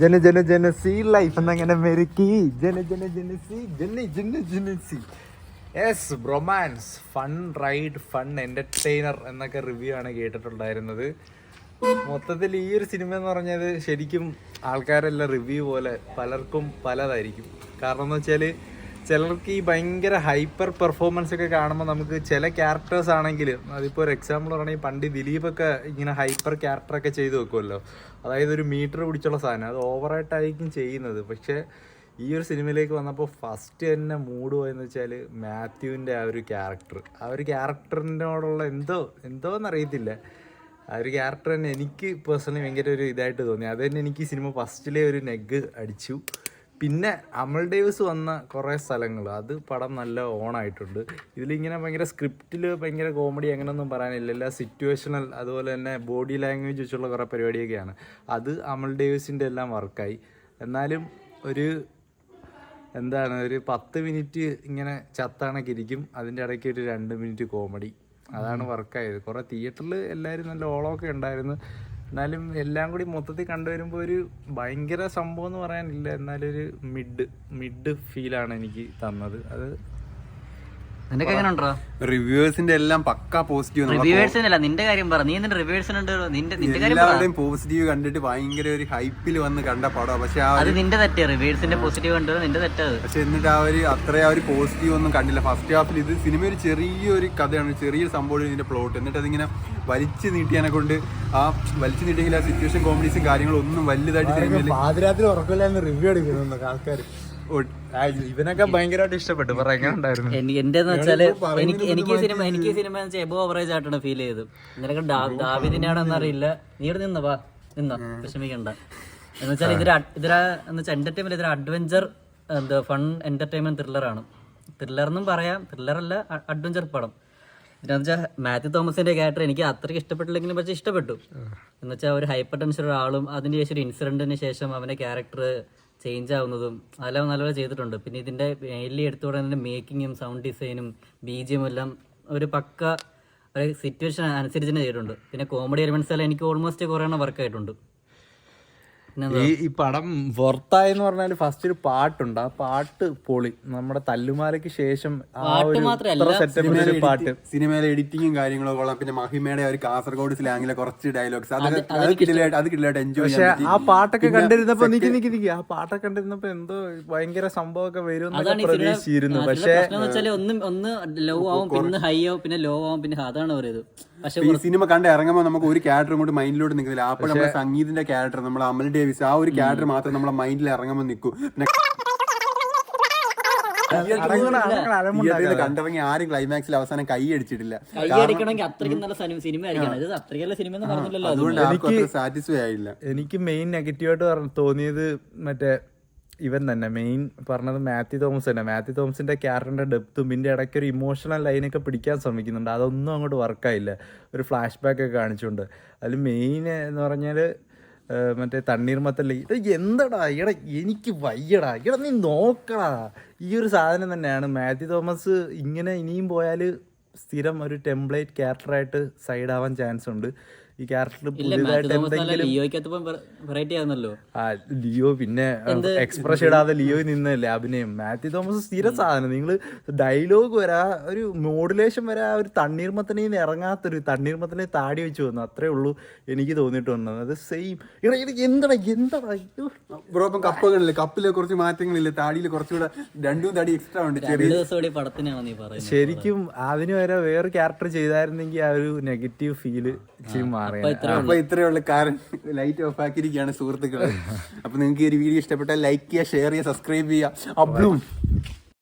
ജന ജന ജന സി ലൈഫ് എന്നങ്ങനെ മെരുക്കി ജന ജന ജന സി ജന ജന ജന C. Yes, romance, fun ride, fun entertainer എന്നൊക്കെ റിവ്യൂ ആണ് കേട്ടിട്ടുണ്ടായിരുന്നത്. മൊത്തത്തിൽ ഈ ഒരു സിനിമ എന്ന് പറഞ്ഞത് ശരിക്കും ആൾക്കാരെല്ലാം റിവ്യൂ പോലെ പലർക്കും പലതായിരിക്കും. കാരണം എന്ന് വെച്ചാൽ ചിലർക്ക് ഈ ഭയങ്കര ഹൈപ്പർ പെർഫോമൻസ് ഒക്കെ കാണുമ്പോൾ നമുക്ക് ചില ക്യാരക്ടേഴ്സ് ആണെങ്കിൽ, അതിപ്പോൾ ഒരു എക്സാമ്പിൾ പറയുകയാണെങ്കിൽ പണ്ട് ദിലീപൊക്കെ ഇങ്ങനെ ഹൈപ്പർ ക്യാരക്ടറൊക്കെ ചെയ്ത് വെക്കുമല്ലോ, അതായത് ഒരു മീറ്റർ പിടിച്ചുള്ള സാധനം, അത് ഓവറായിട്ടായിരിക്കും ചെയ്യുന്നത്. പക്ഷേ ഈ ഒരു സിനിമയിലേക്ക് വന്നപ്പോൾ ഫസ്റ്റ് തന്നെ മൂഡ് പോയെന്ന് വെച്ചാൽ മാത്യുവിൻ്റെ ആ ഒരു ക്യാരക്ടറിനോടുള്ള എന്തോന്നറിയത്തില്ല, ആ ഒരു ക്യാരക്ടർ തന്നെ എനിക്ക് പേഴ്സണലി ഭയങ്കര ഒരു ഇതായിട്ട് തോന്നി. അത് തന്നെ എനിക്ക് ഈ സിനിമ ഫസ്റ്റിലെ ഒരു നെഗ് അടിച്ചു. പിന്നെ അമൽ ഡേവിസ് വന്ന കുറേ സ്ഥലങ്ങൾ, അത് പടം നല്ല ഓണായിട്ടുണ്ട്. ഇതിലിങ്ങനെ ഭയങ്കര സ്ക്രിപ്റ്റിൽ ഭയങ്കര കോമഡി അങ്ങനെയൊന്നും പറയാനില്ല, എല്ലാം സിറ്റുവേഷണൽ, അതുപോലെ തന്നെ ബോഡി ലാംഗ്വേജ് വെച്ചുള്ള കുറേ പരിപാടിയൊക്കെയാണ്. അത് അമൽ ഡേവിസിൻ്റെ എല്ലാം വർക്കായി. എന്നാലും ഒരു 10 മിനിറ്റ് ഇങ്ങനെ ചത്താണൊക്കെ ഇരിക്കും, അതിൻ്റെ ഇടയ്ക്ക് ഒരു 2 മിനിറ്റ് കോമഡി, അതാണ് വർക്കായത്. കുറേ തിയേറ്ററിൽ എല്ലാവരും നല്ല ഓളമൊക്കെ ഉണ്ടായിരുന്നു. എന്നാലും എല്ലാം കൂടി മൊത്തത്തിൽ കണ്ടുവരുമ്പോൾ ഒരു ഭയങ്കര സംഭവം എന്ന് പറയാനില്ല, എന്നാലും ഒരു മിഡ് ഫീലാണ് എനിക്ക് തന്നത്. അത് റിവ്യൂവേഴ്സിന്റെ എല്ലാം പക്കാ പോസിറ്റീവ്. നിന്റെ കാര്യം പറ, നീ എന്തിന്റെ റിവ്യൂവേഴ്സിനുണ്ട്? എല്ലാവരുടെയും പോസിറ്റീവ് കണ്ടിട്ട് ഭയങ്കര ഒരു ഹൈപ്പിൽ വന്ന് കണ്ട പടം. പക്ഷെ അത് നിന്റെ തെറ്റ്, റിവ്യൂവേഴ്സിന്റെ പോസിറ്റീവ് കണ്ടത് നിന്റെ തെറ്റത്. പക്ഷെ എന്നിട്ട് അത്രയും ആ ഒരു പോസിറ്റീവ് ഒന്നും കണ്ടില്ല ഫസ്റ്റ് ഹാഫിൽ. ഇത് സിനിമ ഒരു ചെറിയൊരു കഥയാണ്, ചെറിയൊരു സംഭവം ഇതിന്റെ പ്ലോട്ട്. എന്നിട്ട് അതിങ്ങനെ വലിച്ചു നീട്ടിയതിനെ കൊണ്ട് വലിച്ചു നീട്ടിയെങ്കിൽ ആ സിറ്റുവേഷൻ കോമഡീസും കാര്യങ്ങളും ഒന്നും വലുതായിട്ട് സിനിമയിൽ പാതിരാത്രി ഉറക്കില്ലാന്ന് റിവ്യൂ എടുക്കുന്നു ആൾക്കാർ. ഇവനൊക്കെ ഭയങ്കരമായിട്ട് ഇഷ്ടപ്പെട്ടു. എന്റെന്ന് വെച്ചാല് എനിക്ക് ഈ സിനിമ എബോ ഓവറേജ് ആയിട്ടാണ് ഫീൽ ചെയ്തത്. നിനക്ക് ദാവിദിനാണെന്ന് അറിയില്ല, നീ ഇവിടെ നിന്നോ വിഷമിക്കണ്ട. എന്ന് വെച്ചാൽ എന്റർടൈൻമെന്റ്, ഇതൊരു അഡ്വഞ്ചർ ഫൺ എന്റർടൈൻമെന്റ് ത്രില്ലറാണ്. ത്രില്ലറെന്നും പറയാം, ത്രില്ലറല്ല, അഡ്വഞ്ചർ പടം. എന്താ വെച്ചാൽ മാത്യു തോമസിന്റെ ക്യാരക്ടർ എനിക്ക് അത്രയ്ക്ക് ഇഷ്ടപ്പെട്ടില്ലെങ്കിലും പക്ഷേ ഇഷ്ടപ്പെട്ടു. എന്ന് വെച്ചാൽ ഒരു ഹൈപ്പർ ടെൻഷൻ ഒരാളും അതിന് ശേഷം ഒരു ഇൻസിഡന്റിന് ശേഷം അവന്റെ ക്യാരക്ടർ ചേഞ്ച് ആവുന്നതും അതെല്ലാം നല്ലപോലെ ചെയ്തിട്ടുണ്ട്. പിന്നെ ഇതിന്റെ മെയിൻലി എടുത്തു പറയുന്നതിന്റെ മേക്കിങ്ങും സൗണ്ട് ഡിസൈനും ബിജിഎം എല്ലാം ഒരു പക്ക ഒരു സിറ്റുവേഷൻ അനുസരിച്ച് തന്നെ ചെയ്തിട്ടുണ്ട്. പിന്നെ കോമഡി എലിമെന്റ്സ് എല്ലാം എനിക്ക് ഓൾമോസ്റ്റ് കുറേ എണ്ണം വർക്കായിട്ടുണ്ട്. ഈ പടം വർത്തായെന്ന് പറഞ്ഞാൽ ഫസ്റ്റ് ഒരു പാട്ടുണ്ട്, ആ പാട്ട് പൊളി. നമ്മുടെ തല്ലുമാലയ്ക്ക് ശേഷം പാട്ട്, സിനിമയിലെ എഡിറ്റിങ്ങും കാര്യങ്ങളും കൊള്ളാം. പിന്നെ മഹിമയുടെ ഒരു കാസർഗോഡ് സ്ലാങ്ങിലെ കുറച്ച് ഡയലോഗ്സ് അത് കിട്ടില്ലായിട്ട് എൻജോയ്. പക്ഷെ ആ പാട്ടൊക്കെ കണ്ടിരുന്നപ്പോ ആ പാട്ടൊക്കെ കണ്ടിരുന്നപ്പോ എന്തോ ഭയങ്കര സംഭവമൊക്കെ വരും പ്രതീക്ഷിച്ചിരുന്നു. പക്ഷെ ഒന്ന് ലോ ആവും, പിന്നെ ഹൈ ആവും, പിന്നെ ലോ ആവും, പിന്നെ അതാണ് പറയുന്നത്. പക്ഷെ ഈ സിനിമ കണ്ട് ഇറങ്ങുമ്പോൾ നമുക്ക് ഒരു ക്യാരക്ടറും കൊണ്ട് മൈൻഡിലോട്ട് നിൽക്കുന്നില്ല. അപ്പോൾ നമ്മുടെ സംഗീതിന്റെ ക്യാരക്ടർ, നമ്മൾ അമൽ ഡേവിസ്, ആ ഒരു ക്യാരക്ടർ മാത്രം നമ്മളെ മൈൻഡിൽ ഇറങ്ങുമ്പോൾ നിൽക്കും. പിന്നെ കണ്ടിറങ്ങി ആരും ക്ലൈമാക്സിൽ അവസാനം കൈ അടിച്ചിട്ടില്ല. അതുകൊണ്ട് ആർക്കും സാറ്റിസ്ഫൈ ആയില്ല. എനിക്ക് മെയിൻ നെഗറ്റീവായിട്ട് തോന്നിയത് മറ്റേ ഇവൻ തന്നെ മെയിൻ പറഞ്ഞത് മാത്യു തോമസ് തന്നെ. മാത്യു തോമസിന്റെ ക്യാരക്ടറിന്റെ ഡെപ്തും പിന്നെ ഇടയ്ക്ക് ഒരു ഇമോഷണൽ ലൈനൊക്കെ പിടിക്കാൻ ശ്രമിക്കുന്നുണ്ട്, അതൊന്നും അങ്ങോട്ട് വർക്കായില്ല. ഒരു ഫ്ലാഷ് ബാക്ക് ഒക്കെ കാണിച്ചുകൊണ്ട് അതിൽ മെയിൻ എന്ന് പറഞ്ഞാൽ മറ്റേ തണ്ണീർമത്തല്ലേ, എന്താടാ എനിക്ക് വയ്യടാ, നീ നോക്കടാ. ഈ ഒരു സാധനം തന്നെയാണ് മാത്യു തോമസ്. ഇങ്ങനെ ഇനിയും പോയാൽ സ്ഥിരം ഒരു ടെംപ്ലേറ്റ് ക്യാരക്ടറായിട്ട് സൈഡാവാൻ ചാൻസ് ഉണ്ട്. ഈ ക്യാരക്ടർ പുതിയതായിട്ട് എന്തെങ്കിലും ലിയോ പിന്നെ എക്സ്പ്രഷൻ ഇടാതെ ലിയോ നിന്നല്ലേ അഭിനയം. മാത്യു തോമസ് സ്ഥിരം സാധനം. നിങ്ങൾ ഡയലോഗ് വരെ ഒരു മോഡുലേഷൻ വരെ ഒരു തണ്ണീർമത്തനെ ഇറങ്ങാത്തൊരു തണ്ണീർമത്തനെ താടി വെച്ച് വന്നു, അത്രേ ഉള്ളൂ എനിക്ക് തോന്നിയിട്ട് വന്നത്. അത് സെയിം ബ്രോ. ഇപ്പം കപ്പുകളില്ലേ, കപ്പില് കുറച്ച് മാറ്റങ്ങളില്ലേ, താടിയിൽ കുറച്ചുകൂടെ 2 തടി എക്സ്ട്രാ ഉണ്ട്. ശരിക്കും അതിന് വരെ വേറെ ക്യാരക്ടർ ചെയ്തായിരുന്നെങ്കിൽ ആ ഒരു നെഗറ്റീവ് ഫീല് ഇച്ചിരി മാറി. അപ്പൊ ഇത്രയുള്ള കാരണം ലൈറ്റ് ഓഫ് ആക്കിയിരിക്കുകയാണ് സുഹൃത്തുക്കളെ. അപ്പൊ നിങ്ങൾക്ക് ഈ ഒരു വീഡിയോ ഇഷ്ടപ്പെട്ടാൽ ലൈക്ക് ചെയ്യുക, ഷെയർ ചെയ്യുക, സബ്സ്ക്രൈബ് ചെയ്യുക.